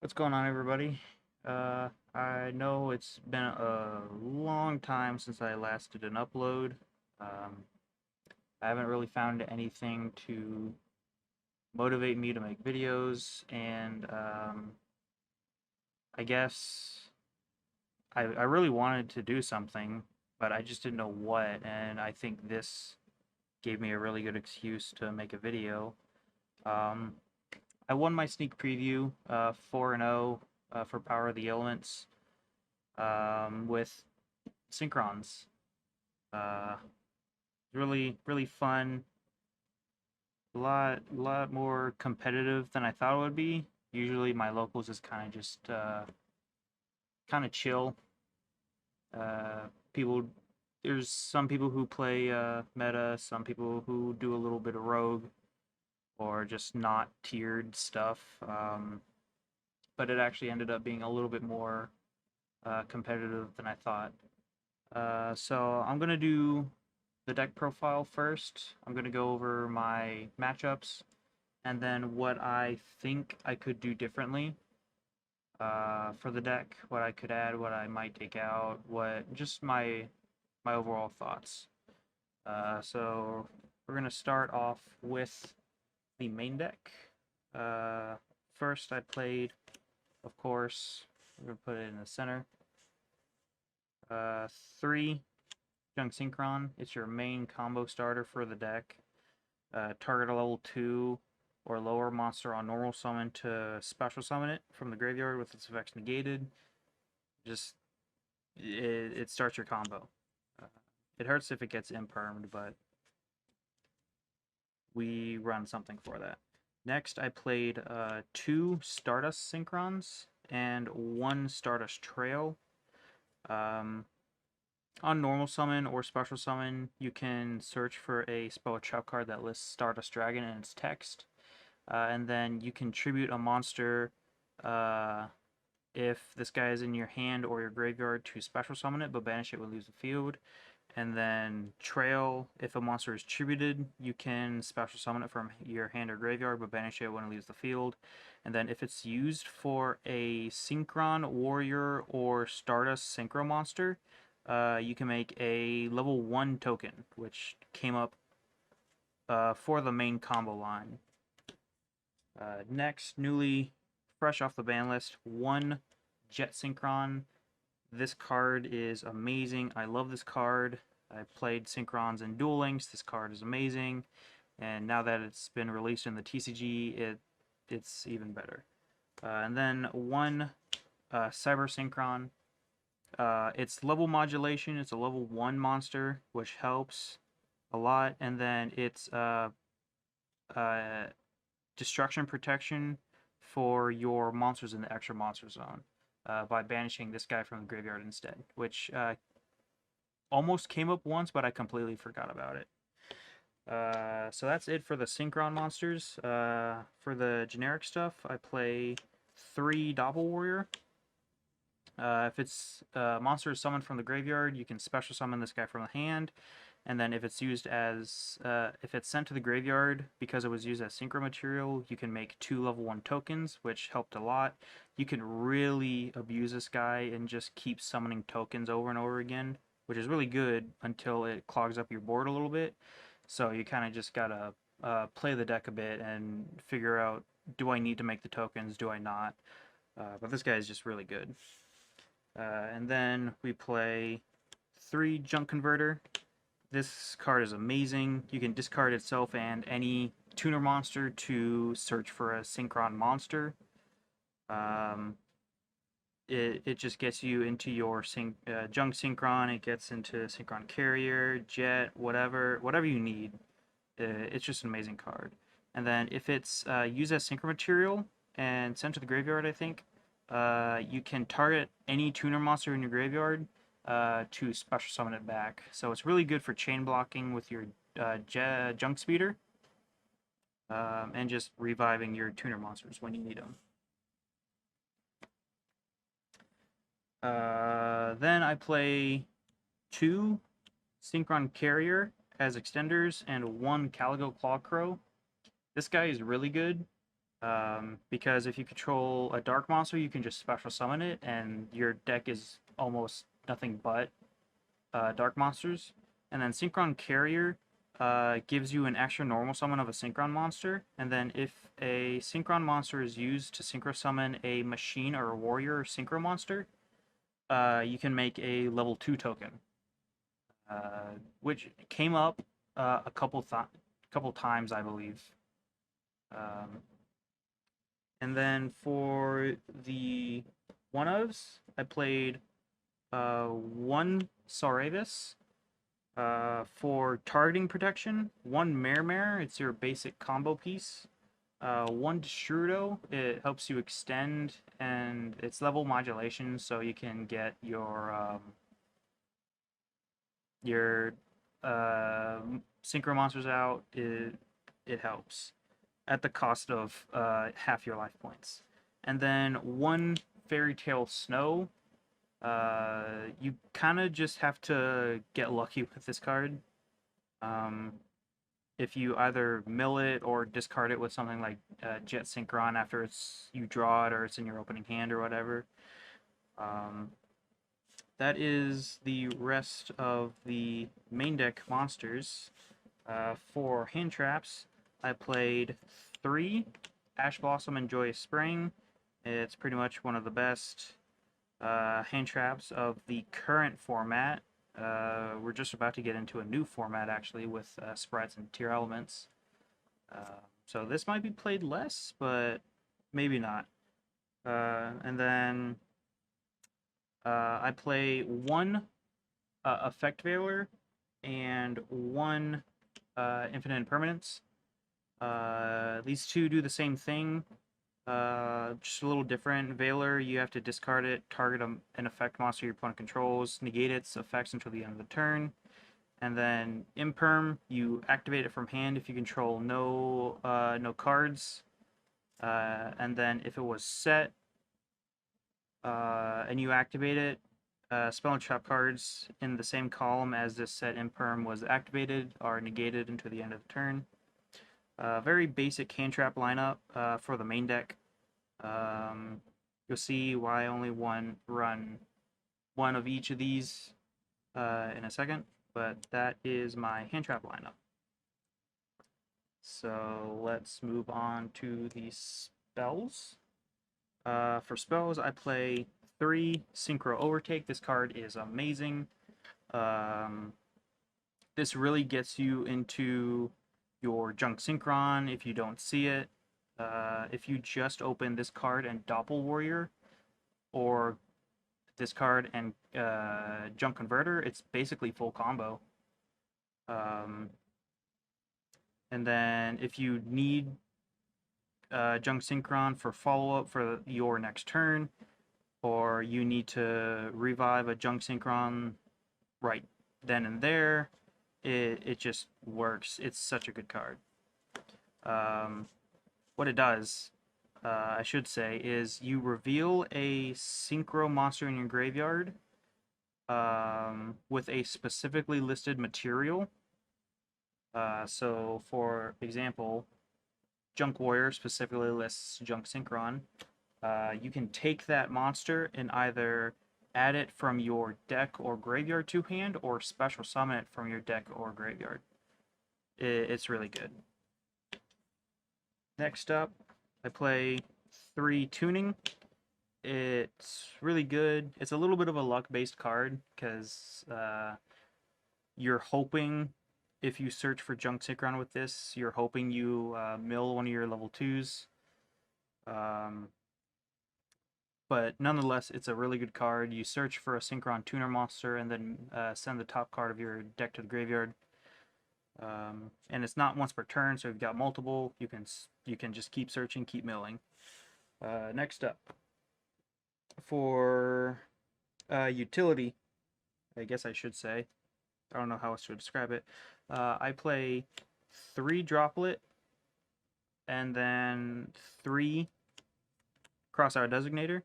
What's going on, everybody? I know it's been a long time since I last did an upload. Um, I haven't really found anything to motivate me to make videos, and I guess I really wanted to do something, but I just didn't know what, and I think this gave me a really good excuse to make a video. Um, I won my sneak preview, 4-0 for Power of the Elements, with Synchrons. Uh, really fun. A lot more competitive than I thought it would be. Usually my locals is kind of chill. People, there's some people who play meta, some people who do a little bit of rogue or just not tiered stuff. But it actually ended up being a little bit more competitive than I thought. So I'm gonna do the deck profile first. I'm gonna go over my matchups and then what I think I could do differently for the deck, what I could add, what I might take out, what just my overall thoughts. So we're gonna start off with the main deck. Uh, First, I played, of course, we're gonna put it in the center. 3 Young Synchron. It's your main combo starter for the deck. Target a level 2 or lower monster on normal summon to special summon it from the graveyard with its effects negated. Just, it starts your combo. Uh, it hurts if it gets impermed, but we run something for that. Next, I played 2 Stardust Synchrons and 1 Stardust Trail. On normal summon or special summon, you can search for a spell trap card that lists Stardust Dragon in its text. And then you can tribute a monster if this guy is in your hand or your graveyard to special summon it, but banish it when it leaves the field. And then Trail, if a monster is tributed, you can special summon it from your hand or graveyard, but banish it when it leaves the field. And then if it's used for a Synchron, Warrior, or Stardust Synchro monster, you can make a level 1 token, which came up for the main combo line. Next, newly, fresh off the ban list, 1 Jet Synchron. This card is amazing. I love this card. I played Synchrons and Duel Links. This card is amazing. And now that it's been released in the TCG, it's even better. And then 1 Cyber Synchron. It's level modulation. It's a level 1 monster, which helps a lot. And then it's destruction protection for your monsters in the extra monster zone by banishing this guy from the graveyard instead, which almost came up once, but I completely forgot about it. So that's it for the Synchron monsters. For the generic stuff, I play 3 Doppel Warrior. If it's monster is summoned from the graveyard, you can special summon this guy from the hand. And then if it's used as, if it's sent to the graveyard because it was used as synchro material, you can make 2 level 1 tokens, which helped a lot. You can really abuse this guy and just keep summoning tokens over and over again, which is really good until it clogs up your board a little bit. So you kind of just gotta play the deck a bit and figure out, do I need to make the tokens, do I not? But this guy is just really good. And then we play 3 Junk Converter. This card is amazing. You can discard itself and any tuner monster to search for a Synchron monster. It just gets you into your Junk Synchron. It gets into Synchron Carrier, Jet, whatever you need. It's just an amazing card. And then if it's used as synchro material and sent to the graveyard, I think, you can target any tuner monster in your graveyard to special summon it back. So it's really good for chain blocking with your Junk Speeder and just reviving your tuner monsters when you need them. Then I play 2 Synchron Carrier as extenders and 1 Caligo Clawcrow. This guy is really good. Because if you control a dark monster, you can just special summon it, and your deck is almost nothing but dark monsters. And then Synchron Carrier gives you an extra normal summon of a Synchron monster, and then if a Synchron monster is used to synchro summon a machine or a warrior or synchro monster, you can make a level 2 token, which came up a couple times, I believe. Um, and then for the one-ofs, I played one Saravis for targeting protection, one Mare, it's your basic combo piece, one Destrudo, it helps you extend, and it's level modulation, so you can get your synchro monsters out. It helps at the cost of half your life points. And then one Fairy Tale Snow. You kind of just have to get lucky with this card. If you either mill it or discard it with something like Jet Synchron after you draw it or it's in your opening hand or whatever. That is the rest of the main deck monsters. For hand traps, I played 3 Ash Blossom and Joyous Spring. It's pretty much one of the best hand traps of the current format. We're just about to get into a new format actually with sprites and tier elements. So this might be played less, but maybe not. And then I play one Effect Veiler and one Infinite Impermanence. These two do the same thing, just a little different. Veiler, you have to discard it, target an effect monster your opponent controls, negate its effects until the end of the turn. And then Imperm, you activate it from hand if you control no cards. And then if it was set and you activate it, spell and trap cards in the same column as this set Imperm was activated are negated until the end of the turn. Very basic hand trap lineup for the main deck. You'll see why I only run one of each of these in a second, but that is my hand trap lineup. So let's move on to the spells. For spells, I play 3 Synchro Overtake. This card is amazing. This really gets you into your Junk Synchron if you don't see it. If you just open this card and Doppel Warrior, or this card and Junk Converter, it's basically full combo. And then if you need Junk Synchron for follow-up for your next turn, or you need to revive a Junk Synchron right then and there, it just works. It's such a good card. What it does, I should say, is you reveal a Synchro monster in your graveyard with a specifically listed material. So, for example, Junk Warrior specifically lists Junk Synchron. You can take that monster and either add it from your deck or graveyard to hand, or special summon it from your deck or graveyard. It's really good. Next up, I play 3 Tuning. It's really good. It's a little bit of a luck-based card, because you're hoping, if you search for Junk Synchron with this, you're hoping you mill one of your level 2s. But nonetheless, it's a really good card. You search for a Synchron Tuner monster and then send the top card of your deck to the graveyard. And it's not once per turn, so if you've got multiple, you can just keep searching, keep milling. Next up, for utility, I guess I should say, I don't know how else to describe it. I play 3 Droplet and then 3 Crosshair Designator.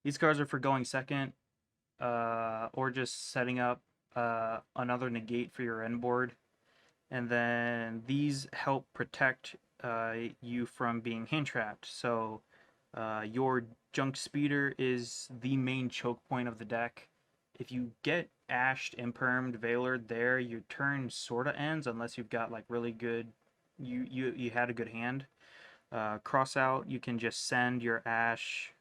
These cards are for going second, or just setting up another negate for your end board. And then these help protect you from being hand trapped. So your junk speeder is the main choke point of the deck. If you get ashed, impermed, veilered there, your turn sorta ends unless you've got like really good. You had a good hand. Cross out, you can just send your ash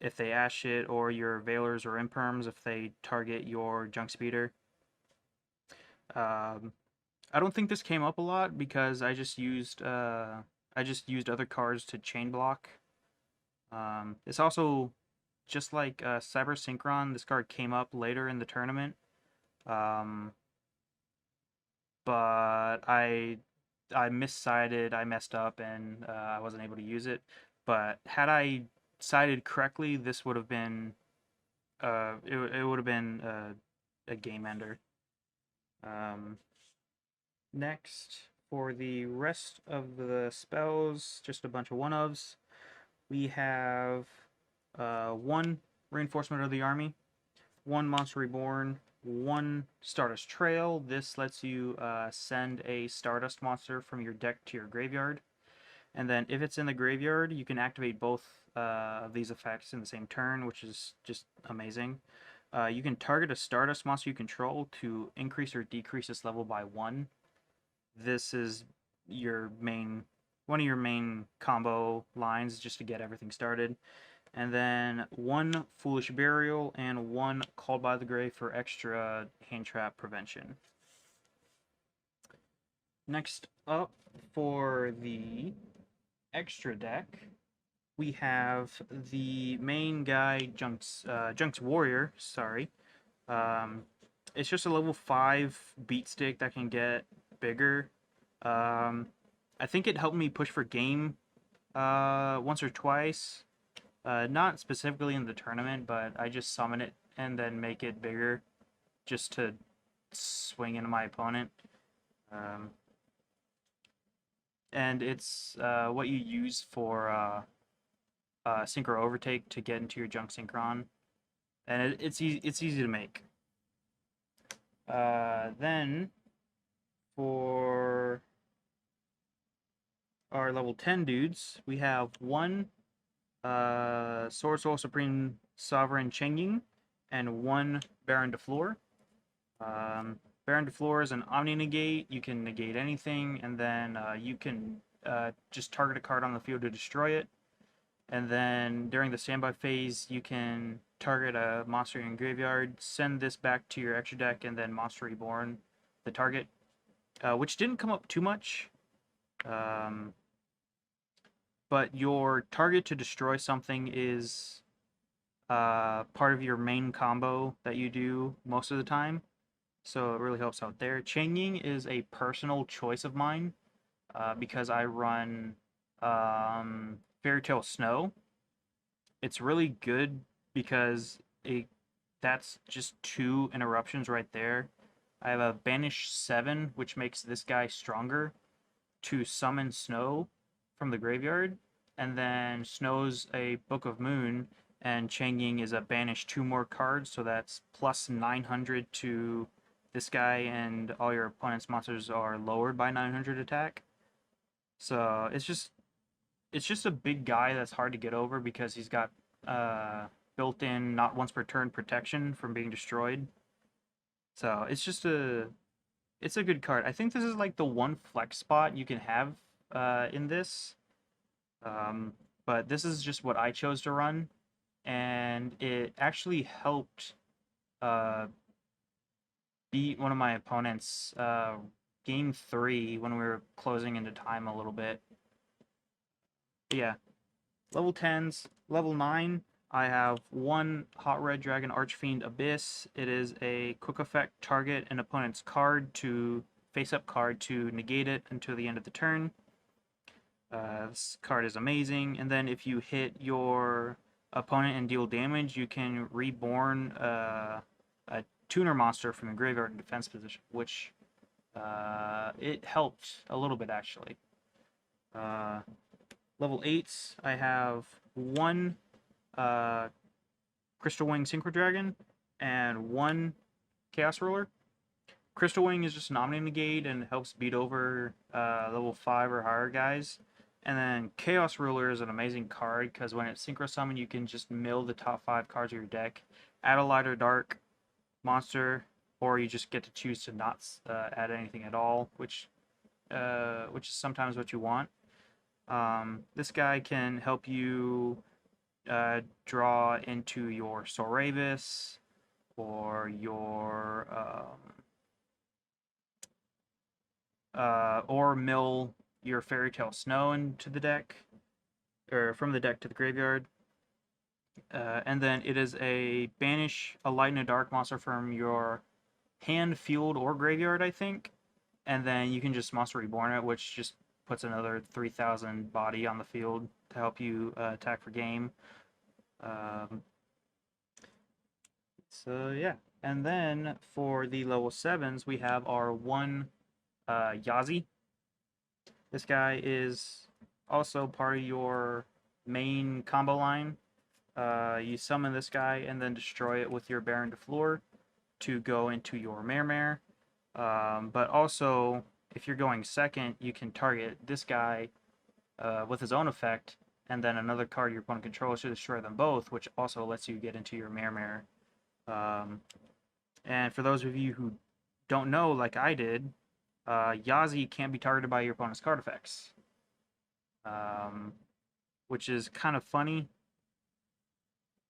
if they ash it, or your veilers or imperms if they target your junk speeder. Um, I don't think this came up a lot because I just used other cards to chain block. It's also just like Cyber Synchron. This card came up later in the tournament, um, but I missided, I messed up, and I wasn't able to use it. But had I sided correctly, this would have been it would have been a game ender. Um, Next, for the rest of the spells, just a bunch of one-ofs. We have one Reinforcement of the Army, one Monster Reborn, one Stardust Trail. This lets you send a Stardust monster from your deck to your graveyard. And then if it's in the graveyard, you can activate both of these effects in the same turn, which is just amazing. You can target a Stardust monster you control to increase or decrease its level by 1. This is one of your main combo lines just to get everything started. And then one Foolish Burial and one Called by the Grave for extra hand trap prevention. Next up, for the extra deck, we have the main guy, Junk's Warrior, sorry. It's just a level 5 beat stick that can get bigger. I think it helped me push for game once or twice. Not specifically in the tournament, but I just summon it and then make it bigger just to swing into my opponent. And it's what you use for Synchro Overtake to get into your Junk Synchron. And it's easy to make. Then for our level 10 dudes, we have one Sword Soul Supreme Sovereign Changing and one Baron de Fleur. Baron de Fleur is an Omni Negate. You can negate anything, and then you can just target a card on the field to destroy it. And then during the standby phase, you can target a monster in your graveyard, send this back to your extra deck, and then Monster Reborn the target, which didn't come up too much. But your target to destroy something is part of your main combo that you do most of the time, so it really helps out there. Changing is a personal choice of mine because I run Fairy Tale Snow. It's really good because that's just 2 interruptions right there. I have a Banish 7, which makes this guy stronger, to summon Snow from the graveyard, and then Snow's a Book of Moon, and Changing is a banish 2 more cards, so that's plus 900 to this guy, and all your opponent's monsters are lowered by 900 attack. So it's just a big guy that's hard to get over because he's got built-in not once per turn protection from being destroyed. So it's a good card. I think this is like the one flex spot you can have in this. But this is just what I chose to run, and it actually helped beat one of my opponents game 3 when we were closing into time a little bit. But yeah, level 10s. Level 9, I have one Hot Red Dragon Archfiend Abyss. It is a quick effect, target an opponent's card to face-up card to negate it until the end of the turn. This card is amazing, and then if you hit your opponent and deal damage, you can reborn a tuner monster from the graveyard in defense position, which it helped a little bit actually. Level 8s, I have one Crystal Wing Synchro Dragon and one Chaos Ruler. Crystal Wing is just an Omni Negate and helps beat over level 5 or higher guys. And then Chaos Ruler is an amazing card because when it's Synchro Summon, you can just mill the top 5 cards of your deck, add a light or dark monster, or you just get to choose to not add anything at all, which is sometimes what you want. This guy can help you draw into your Soravis or your or mill your Fairy Tale Snow into the deck, or from the deck to the graveyard. And then it is a banish a light and a dark monster from your hand, field, or graveyard, I think. And then you can just Monster Reborn it, which just puts another 3,000 body on the field to help you attack for game. So yeah. And then for the level 7s, we have our one Yazi. This guy is also part of your main combo line. You summon this guy and then destroy it with your Baron de Fleur to go into your Mare. But also, if you're going second, you can target this guy with his own effect, and then another card your opponent controls to destroy them both, which also lets you get into your Mare. And for those of you who don't know, like I did, Yazi can't be targeted by your opponent's card effects, which is kind of funny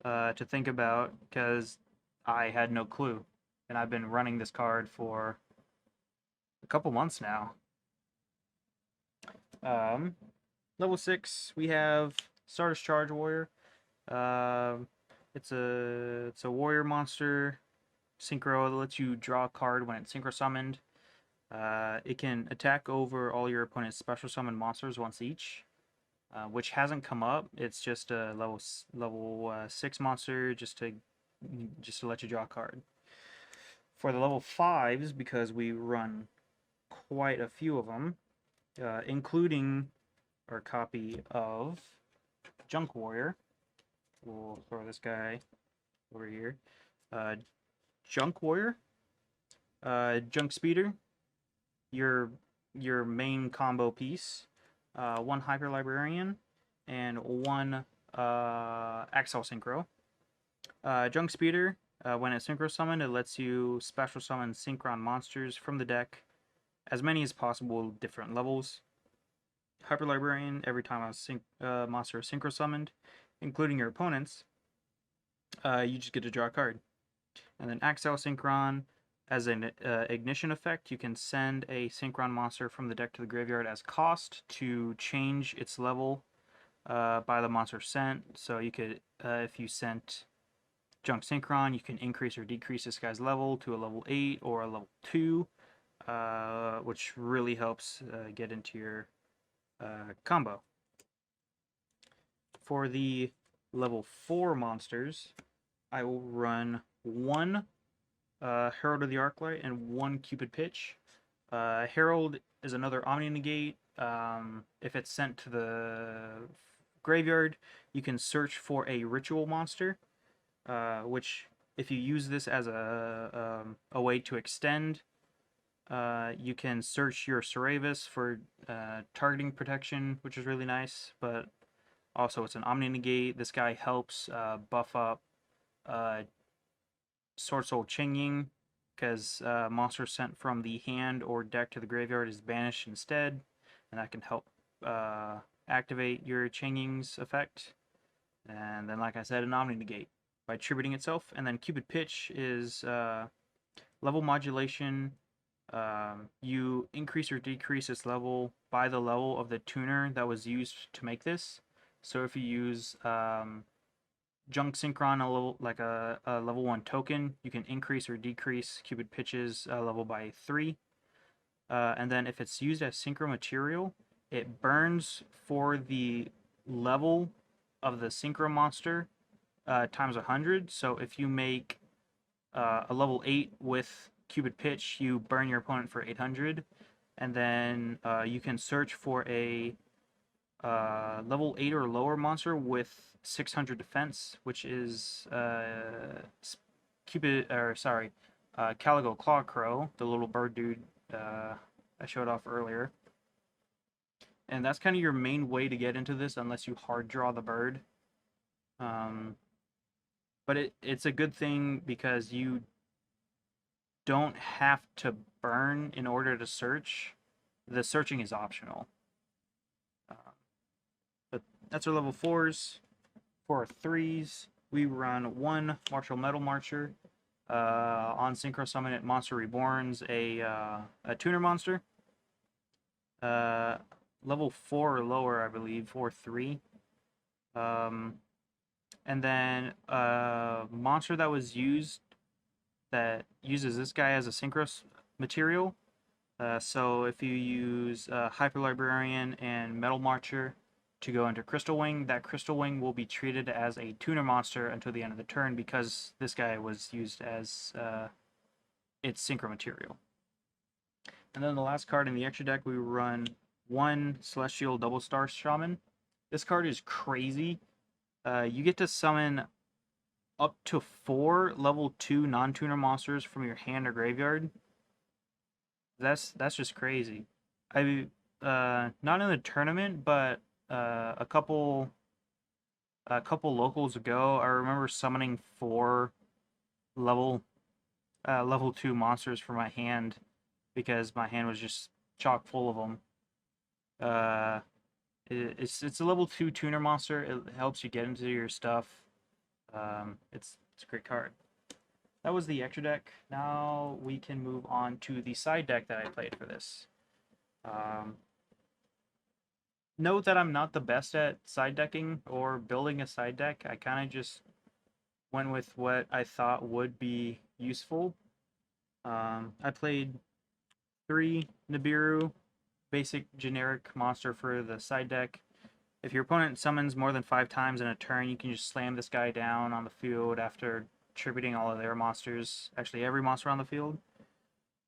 to think about because I had no clue, and I've been running this card for a couple months now. Level 6, we have Stardust Charge Warrior. It's a warrior monster, synchro, that lets you draw a card when it's synchro summoned. It can attack over all your opponent's special summon monsters once each, which hasn't come up. It's just a level 6 monster just to let you draw a card. For the level 5s, because we run quite a few of them, including our copy of Junk Warrior. We'll throw this guy over here. Junk Warrior, Junk Speeder, your main combo piece, one Hyper Librarian, and one Axel Synchro. Junk Speeder, when it's Synchro Summoned, it lets you special summon Synchron monsters from the deck, as many as possible, different levels. Hyper Librarian, every time a monster is Synchro Summoned, including your opponents, you just get to draw a card. And then Axel Synchron, as an ignition effect, you can send a Synchron monster from the deck to the graveyard as cost to change its level by the monster sent. So you could, if you sent Junk Synchron, you can increase or decrease this guy's level to a level 8 or a level 2, which really helps get into your combo. For the level 4 monsters, I will run one Herald of the Arclight and one Cupid Pitch. Herald is another Omni Negate. If it's sent to the graveyard, you can search for a ritual monster, which, if you use this as a way to extend, you can search your Soravis for targeting protection, which is really nice, but also it's an Omni Negate. This guy helps buff up Sword Soul Qingying, because monsters sent from the hand or deck to the graveyard is banished instead, and that can help activate your Qingying's effect. And then, like I said, an Omni Negate by tributing itself. And then Cupid Pitch is level modulation. You increase or decrease its level by the level of the tuner that was used to make this. So if you use Junk Synchron, a level 1 token, you can increase or decrease Cupid Pitch's level by 3. And then if it's used as synchro material, it burns for the level of the synchro monster times 100. So if you make a level 8 with Cupid Pitch, you burn your opponent for 800. And then you can search for a level 8 or lower monster with 600 defense, which is Calico Claw Crow, the little bird dude I showed off earlier. And that's kind of your main way to get into this unless you hard draw the bird. But it's a good thing because you don't have to burn in order to search. The searching is optional. But that's our level 4s. For our 3s, we run 1 Martial Metal Marcher. On Synchro Summon it Monster Reborns a tuner monster. Level 4 or lower, I believe, or 3. And then a monster that was used that uses this guy as a synchro material. So if you use Hyper Librarian and Metal Marcher to go into Crystal Wing, that Crystal Wing will be treated as a tuner monster until the end of the turn because this guy was used as its synchro material. And then the last card in the extra deck, we run 1 Celestial Double Star Shaman. This card is crazy. You get to summon up to 4 level 2 non-tuner monsters from your hand or graveyard. That's just crazy. I not in the tournament, but a couple locals ago, I remember summoning 4 level 2 monsters from my hand because my hand was just chock full of them. It's a level 2 tuner monster. It helps you get into your stuff. It's a great card. That was the extra deck. Now we can move on to the side deck that I played for this. Note that I'm not the best at side decking or building a side deck. I kind of just went with what I thought would be useful. I played 3 Nibiru, basic generic monster for the side deck. If your opponent summons more than 5 times in a turn, you can just slam this guy down on the field after tributing all of their monsters, actually every monster on the field,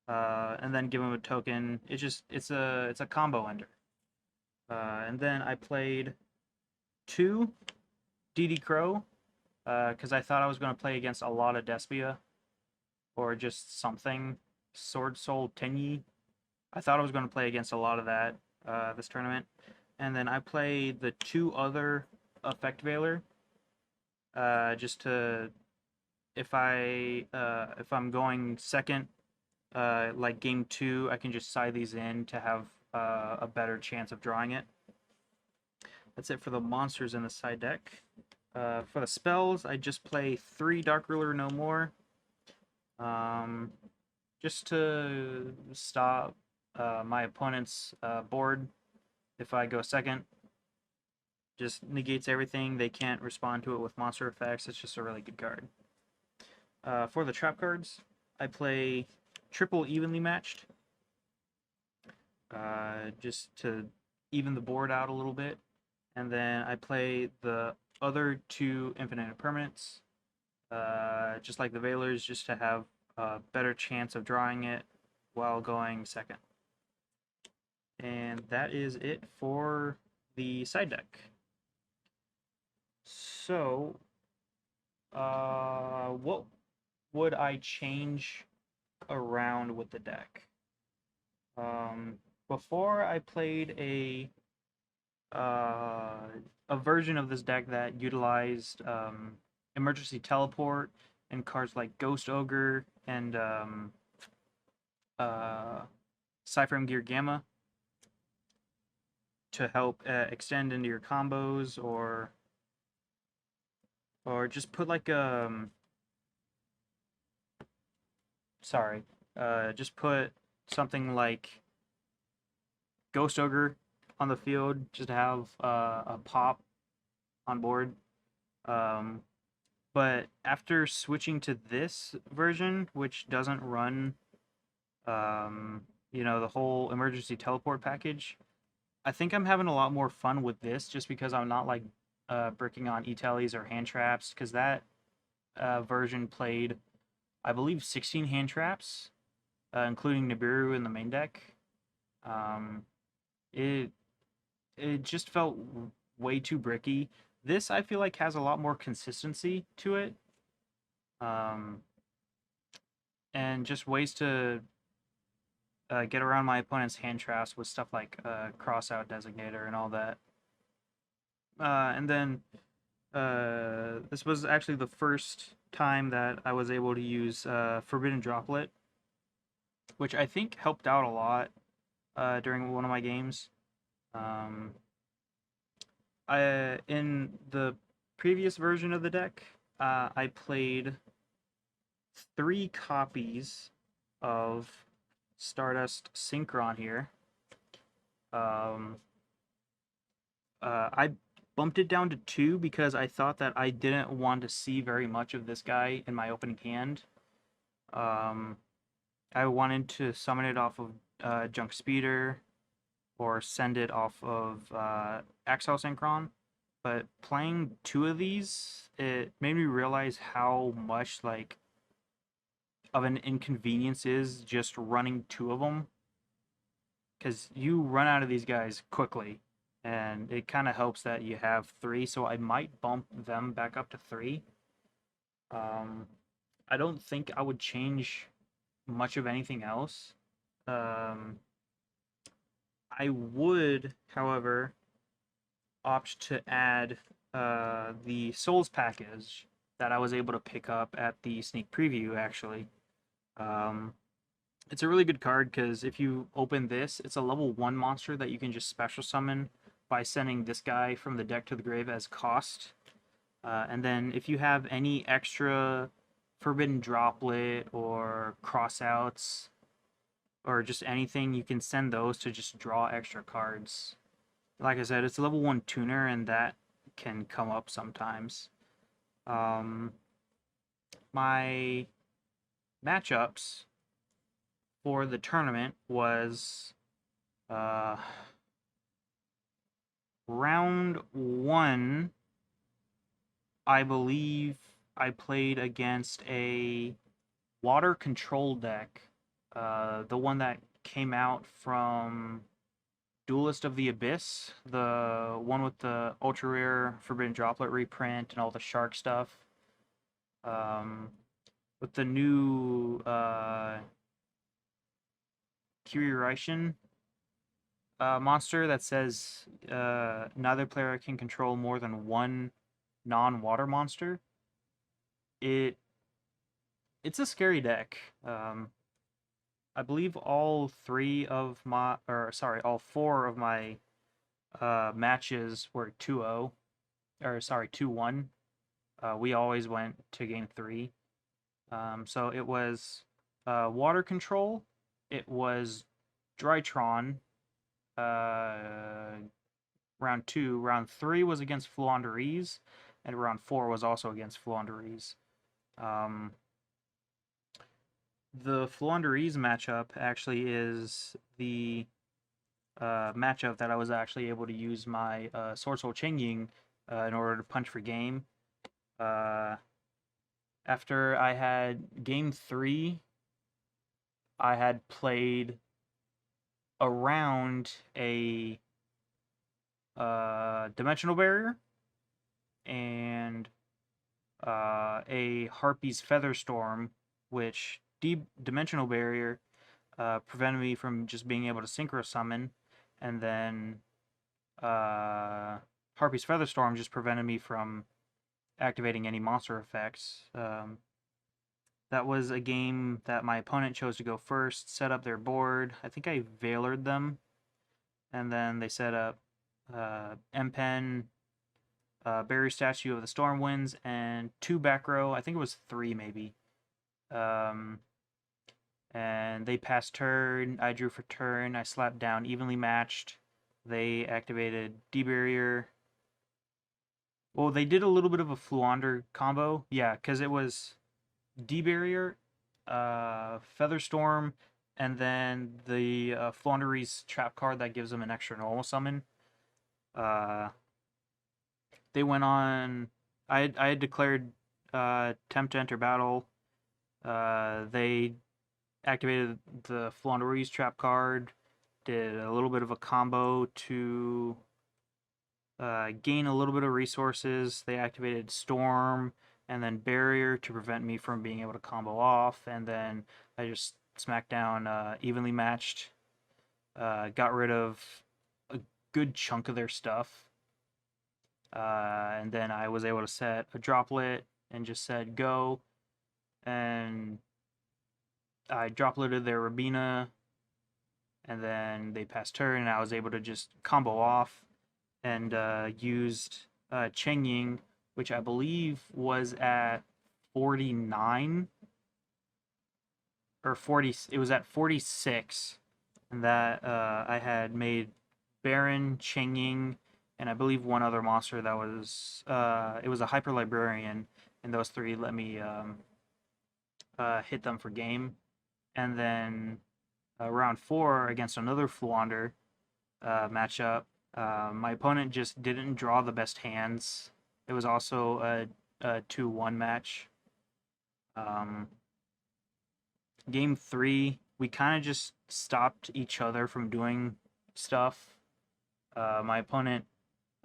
and then give him a token. It's a combo ender. And then I played 2 DD Crow because I thought I was going to play against a lot of Despia or just something. Sword Soul Tenyi. I thought I was going to play against a lot of that this tournament. And then I played the 2 other Effect Veiler just to, if I'm going second, like game 2, I can just side these in to have a better chance of drawing it. That's it for the monsters in the side deck. For the spells, I just play 3 Dark Ruler No More. Just to stop my opponent's board if I go second. Just negates everything. They can't respond to it with monster effects. It's just a really good card. For the trap cards, I play triple Evenly Matched. Just to even the board out a little bit. And then I play the other 2 Infinite Impermanents. Just like the Veilers, just to have a better chance of drawing it while going second. And that is it for the side deck. So, what would I change around with the deck? Before I played a version of this deck that utilized Emergency Teleport and cards like Ghost Ogre and Cypherm Gear Gamma to help extend into your combos, or just put like just put something like Ghost Ogre on the field just to have a pop on board. But after switching to this version, which doesn't run the whole emergency teleport package, I think I'm having a lot more fun with this just because I'm not like bricking on E-Tellies or hand traps, because that version played, I believe, 16 hand traps, including Nibiru in the main deck. It just felt way too bricky. This, I feel like, has a lot more consistency to it. and just ways to get around my opponent's hand traps with stuff like cross out designator and all that. And then this was actually the first time that I was able to use Forbidden Droplet, which I think helped out a lot during one of my games. Um, in the previous version of the deck, I played 3 copies of Stardust Synchron here. I bumped it down to 2 because I thought that I didn't want to see very much of this guy in my opening hand. I wanted to summon it off of Junk Speeder or send it off of Exile Synchron. But playing 2 of these, it made me realize how much like of an inconvenience is just running 2 of them, because you run out of these guys quickly, and it kind of helps that you have 3. So I might bump them back up to 3. I don't think I would change much of anything else. I would, however, opt to add the Souls package that I was able to pick up at the sneak preview, actually. It's a really good card because if you open this, it's a level 1 monster that you can just special summon by sending this guy from the deck to the grave as cost. And then if you have any extra Forbidden Droplet or crossouts or just anything, you can send those to just draw extra cards. Like I said, it's a level 1 tuner, and that can come up sometimes. My matchups for the tournament was round 1, I believe I played against a water control deck, the one that came out from Duelist of the Abyss, the one with the ultra rare Forbidden Droplet reprint and all the shark stuff. With the new Kyurei monster that says neither player can control more than 1 non-water monster. It's a scary deck. I believe all 4 of my matches were 2-0, or sorry, 2-1. We always went to game 3. So it was water control. It was Drytron. Round 2. Round 3 was against Fluandereeze, and round 4 was also against Fluandereeze. The Fluandereeze matchup actually is the matchup that I was actually able to use my Sword Soul Chengying in order to punch for game. After I had game 3, I had played around a Dimensional Barrier and a Harpy's Featherstorm, which Dimensional Barrier prevented me from just being able to Synchro Summon, and then Harpy's Featherstorm just prevented me from activating any monster effects. That was a game that my opponent chose to go first, set up their board. I think I Veilered them, and then they set up M-Pen, Barrier Statue of the Stormwinds, and 2 back row. I think it was 3 maybe. And they passed turn. I drew for turn. I slapped down Evenly Matched. They activated D-Barrier. Well, they did a little bit of a Fluander combo. Yeah, because it was D-Barrier, Featherstorm, and then the Fluandereeze trap card that gives them an extra normal summon. They went on. I had declared Tempt to Enter Battle. They activated the Fluandereeze trap card, did a little bit of a combo to gain a little bit of resources. They activated Storm, and then barrier to prevent me from being able to combo off, and then I just smacked down evenly matched, got rid of a good chunk of their stuff, and then I was able to set a droplet and just said go, and I dropleted their Rabina, and then they passed turn, and I was able to just combo off, and used Cheng Ying, which I believe was at 49 or 40. It was at 46, and that I had made Baron, Cheng Ying, and I believe one other monster that was it was a Hyper Librarian, and those three let me hit them for game. And then round 4 against another Fluander matchup, my opponent just didn't draw the best hands. It was also a 2-1 match. Game 3, we kind of just stopped each other from doing stuff. My opponent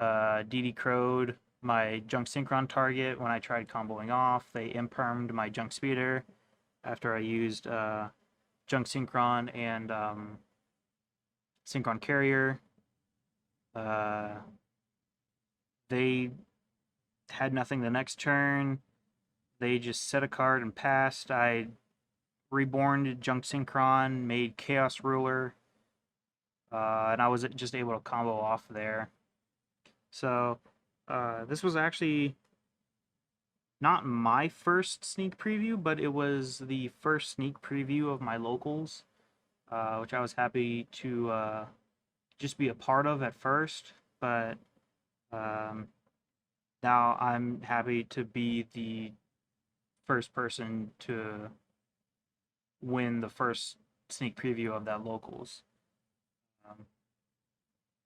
DD crowed my Junk Synchron target when I tried comboing off. They impermed my Junk Speeder after I used Junk Synchron and Synchron Carrier. They had nothing the next turn. They just set a card and passed. I reborn Junk Synchron, made Chaos Ruler, and I was just able to combo off there. So this was actually not my first sneak preview, but it was the first sneak preview of my locals, which I was happy to just be a part of at first, but now I'm happy to be the first person to win the first sneak preview of that locals.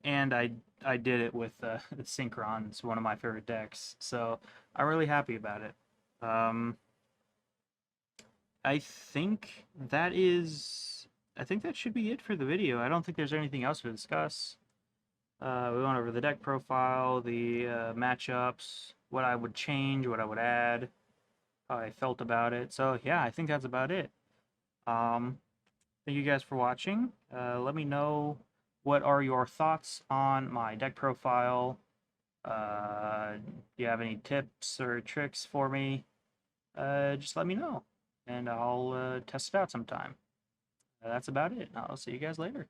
And I did it with the Synchron. It's one of my favorite decks, so I'm really happy about it. I think that should be it for the video. I don't think there's anything else to discuss. We went over the deck profile, the matchups, what I would change, what I would add, how I felt about it. So yeah, I think that's about it. Thank you guys for watching. Let me know what are your thoughts on my deck profile. Do you have any tips or tricks for me? Just let me know, and I'll test it out sometime. That's about it. I'll see you guys later.